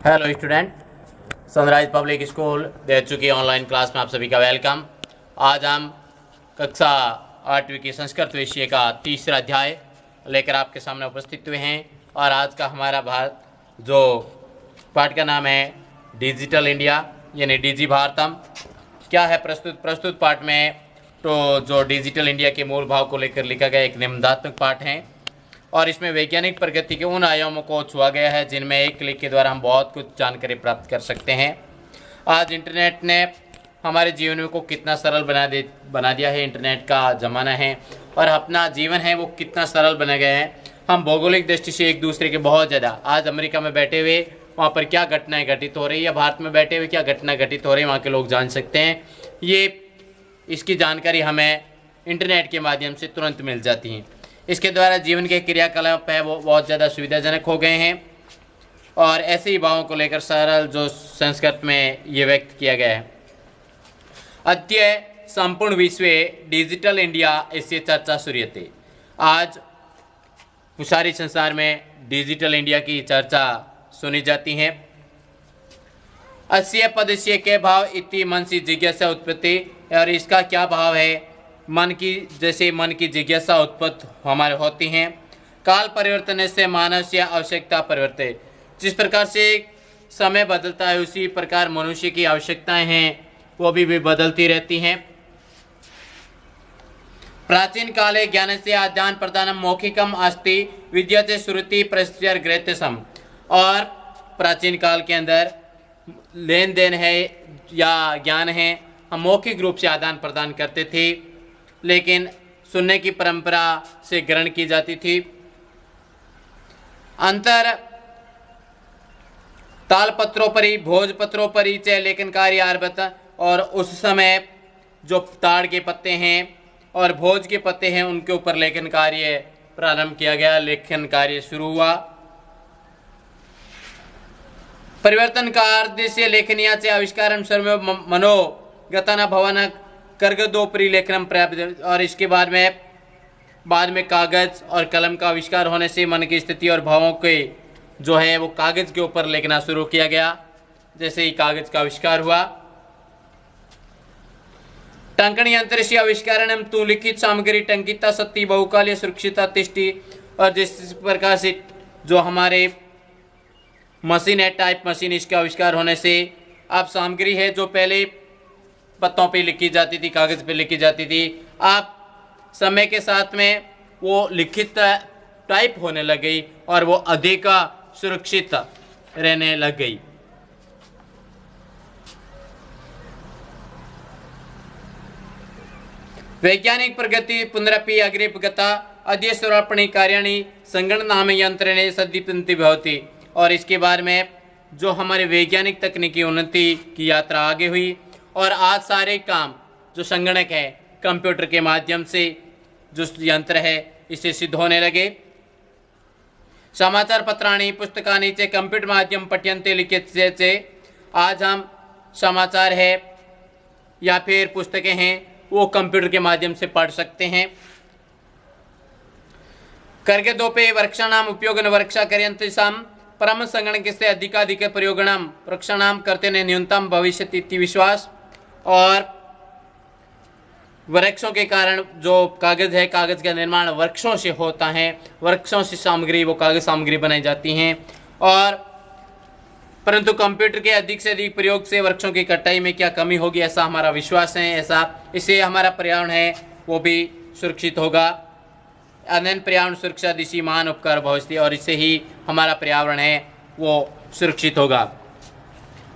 Hello student, Sunrise public school दे चुकी online class में आप सभी का वेलकम। आज हम कक्षा 8वीं की संस्कृत विषय का तीसरा अध्याय लेकर आपके सामने उपस्थित हुए हैं। और आज का हमारा जो पाठ का नाम है डिजिटल इंडिया यानी डिजी भारतम। क्या है प्रस्तुत पाठ में तो जो डिजिटल इंडिया के मूल भाव को लेकर लिखा गया एक निबंधात्मक पाठ है और इसमें वैज्ञानिक प्रगति के उन आयामों को छुआ गया है जिनमें एक क्लिक के द्वारा हम बहुत कुछ जानकारी प्राप्त कर सकते हैं। आज इंटरनेट ने हमारे जीवन को कितना सरल बना दिया है। इंटरनेट का ज़माना है और अपना जीवन है वो कितना सरल बना गया है। हम भौगोलिक दृष्टि से एक दूसरे के बहुत ज़्यादा, आज अमेरिका में बैठे हुए वहाँ पर क्या घटनाएं घटित हो रही है या भारत में बैठे हुए क्या घटना घटित हो रही है वहाँ के लोग जान सकते हैं। इसकी जानकारी हमें इंटरनेट के माध्यम से तुरंत मिल जाती है। इसके द्वारा जीवन के क्रियाकलाप है वो बहुत ज़्यादा सुविधाजनक हो गए हैं और ऐसे ही भावों को लेकर सरल जो संस्कृत में ये व्यक्त किया गया है। अद्य संपूर्ण विश्व डिजिटल इंडिया इससे चर्चा सूर्यते। आज सारे संसार में डिजिटल इंडिया की चर्चा सुनी जाती है। अस्य पदस्य के भाव इति मन से जिज्ञासा उत्पत्ति, और इसका क्या भाव है। मन की जिज्ञासा उत्पत्ति हमारे होती हैं। काल परिवर्तन से मानव से आवश्यकता परिवर्तित, जिस प्रकार से समय बदलता है उसी प्रकार मनुष्य की आवश्यकताएं हैं वो भी बदलती रहती हैं। प्राचीन काले ज्ञान से आदान प्रदान मौखिकम अस्ति विद्यते श्रुति प्रस्यर ग्रहत्यसम, और प्राचीन काल के अंदर लेन देन है या ज्ञान है हम मौखिक रूप से आदान प्रदान करते थे, लेकिन सुनने की परंपरा से ग्रहण की जाती थी। अंतर तालपत्रों पर ही भोजपत्रों पर ही च लेखन कार्य आरंभ, और उस समय जो ताड़ के पत्ते हैं और भोज के पत्ते हैं उनके ऊपर लेखन कार्य प्रारंभ किया गया, लेखन कार्य शुरू हुआ। परिवर्तन कार्य से लेखनिया से आविष्कार सर्व मनोगतना भवन कर्गदोपरी लेखनम प्राप्त, और इसके बाद में कागज और कलम का आविष्कार होने से मन की स्थिति और भावों के जो है वो कागज के ऊपर लिखना शुरू किया गया। जैसे ही कागज का आविष्कार हुआ, टंकनी यंत्र से आविष्कारण तु लिखित सामग्री टंकिता सत्ती बहुकालीय सुरक्षिता तिष्टि, और जिस प्रकार से जो हमारे मशीन है टाइप मशीन, इसका आविष्कार होने से अब सामग्री है जो पहले पत्तों पे लिखी जाती थी, कागज पे लिखी जाती थी, अब समय के साथ में वो लिखित टाइप होने लग गई और वो अधिक सुरक्षित रहने लग गई। वैज्ञानिक प्रगति पुनरपि अग्रे गता अद्य स्वरापणी कार्याणि संगणनाम यंत्र ने सदीपंती भवती, और इसके बाद में जो हमारे वैज्ञानिक तकनीकी उन्नति की यात्रा आगे हुई और आज सारे काम जो संगणक है कंप्यूटर के माध्यम से जो यंत्र है इसे सिद्ध होने लगे। समाचार पत्राणी पुस्तकानि च कंप्यूटर माध्यम पठ्यन्ते लिखिते से, आज हम समाचार है या फिर पुस्तकें हैं वो कंप्यूटर के माध्यम से पढ़ सकते हैं। करके दोपे वृक्षाणाम उपयोगन वृक्षा कर्यन्ते साम परम संगणक से अधिकाधिक प्रयोगणाम वृक्षाणाम करते ने न्यूनतम भविष्यति इति विश्वास, और वृक्षों के कारण जो कागज है कागज का निर्माण वृक्षों से होता है, वृक्षों से सामग्री वो कागज सामग्री बनाई जाती हैं, और परंतु कंप्यूटर के अधिक से अधिक प्रयोग से वृक्षों की कटाई में क्या कमी होगी ऐसा हमारा विश्वास है। इससे हमारा पर्यावरण है वो भी सुरक्षित होगा। अनंत पर्यावरण सुरक्षा दिशी मान उपकार भविष्य, और इससे ही हमारा पर्यावरण है वो सुरक्षित होगा।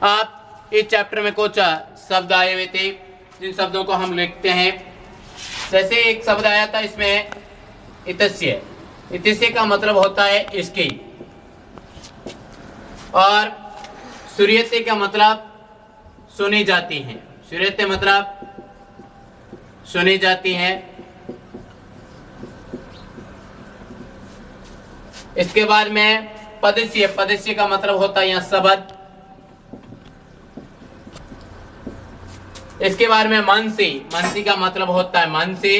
आप इस चैप्टर में कुछ शब्द आए हुए थे जिन शब्दों को हम लिखते हैं। जैसे एक शब्द आया था इसमें इतस्य, इतस्य का मतलब होता है इसकी, और सूर्यते का मतलब सुनी जाती है। सूर्यते मतलब सुनी जाती है। इसके बाद में पदस्य, पदस्य का मतलब होता है यहाँ शब्द। इसके बाद में मनसी, मनसी का मतलब होता है मन से।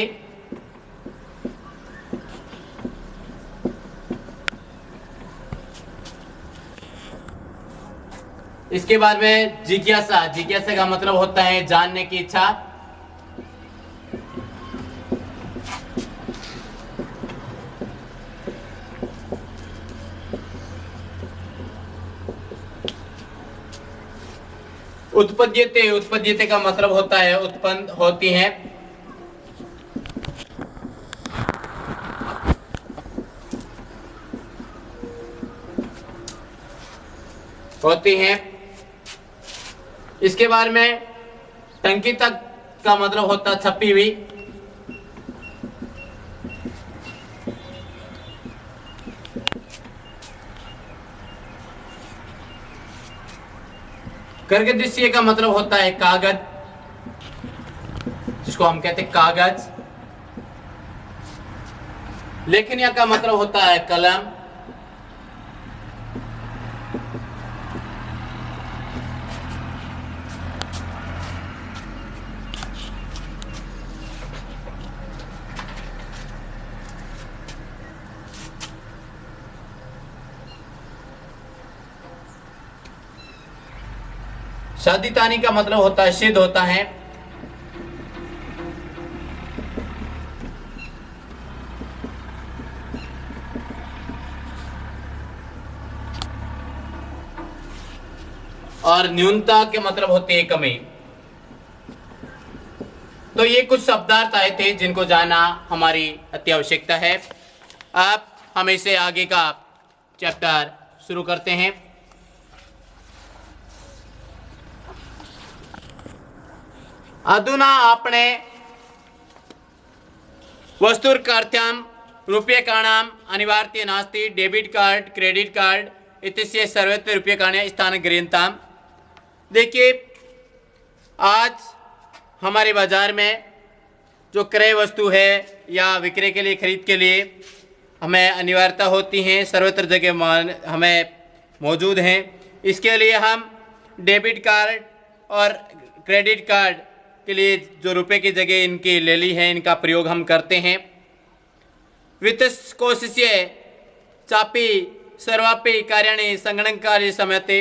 इसके बाद में जिज्ञासा, जिज्ञासा का मतलब होता है जानने की इच्छा। उत्पद्यते, उत्पद्यते का मतलब होता है उत्पन्न होती है। होती हैं। इसके बारे में टंकी तक का मतलब होता है छपी हुई। करके दृश्य का मतलब होता है कागज, जिसको हम कहते हैं कागज। लेखनिया का मतलब होता है कलम। शादीतानी का मतलब होता है सिद्ध होता है। और न्यूनता के मतलब होते हैं कमी। तो ये कुछ शब्दार्थ आए थे जिनको जानना हमारी अति आवश्यकता है। अब हम इसे आगे का चैप्टर शुरू करते हैं। अधुना आपणे वस्तुर्कार्थ्यां रूप्यकाणाम् अनिवार्य नास्ति। डेबिट कार्ड, क्रेडिट कार्ड इत्यस्य सर्वत्र रूप्यकाणि स्थान गृह्यन्ताम्। देखिए, आज हमारे बाजार में जो क्रय वस्तु है या विक्रय के लिए, खरीद के लिए हमें अनिवार्यता होती है, सर्वत्र जगह हमें मौजूद हैं। इसके लिए हम डेबिट कार्ड और क्रेडिट कार्ड के लिए जो रुपए की जगह इनकी ले ली है, इनका प्रयोग हम करते हैं। वित्तकोशस्य चापी सर्वापि कार्याणि संगणकार्य समयते।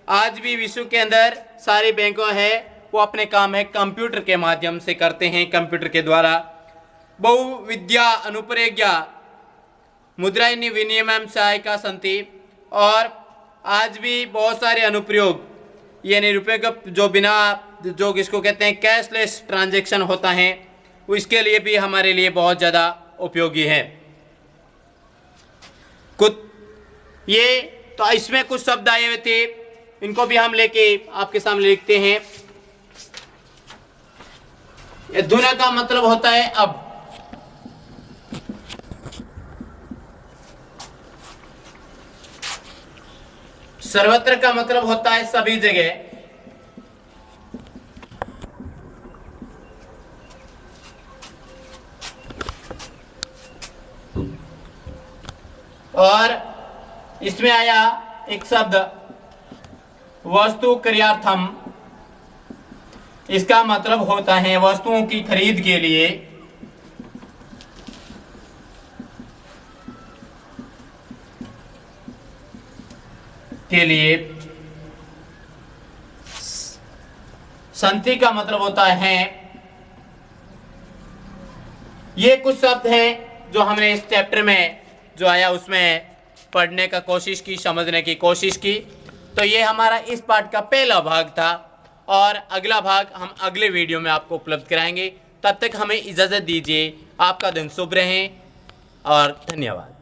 आज भी विश्व के अंदर सारे बैंकों है वो अपने काम है कंप्यूटर के माध्यम से करते हैं, कंप्यूटर के द्वारा। बहुविद्या अनुप्रयोग्या मुद्रायनी विनिमय सहायिका संति। और आज भी बहुत सारे अनुप्रयोग, यानी रुपये का जो बिना, जो इसको कहते हैं कैशलेस ट्रांजैक्शन होता है, वो इसके लिए भी हमारे लिए बहुत ज़्यादा उपयोगी है। कुछ ये तो इसमें कुछ शब्द आए हुए थे, इनको भी हम लेके आपके सामने लिखते हैं। अधुना का मतलब होता है अब। सर्वत्र का मतलब होता है सभी जगह। और इसमें आया एक शब्द वस्तु क्रियार्थम। इसका मतलब होता है वस्तुओं की खरीद के लिए। संति का मतलब होता है। ये कुछ शब्द हैं जो हमने इस चैप्टर में जो आया उसमें पढ़ने का कोशिश की, समझने की कोशिश की। तो ये हमारा इस पाठ का पहला भाग था और अगला भाग हम अगले वीडियो में आपको उपलब्ध कराएंगे। तब तक हमें इजाज़त दीजिए। आपका दिन शुभ रहे और धन्यवाद।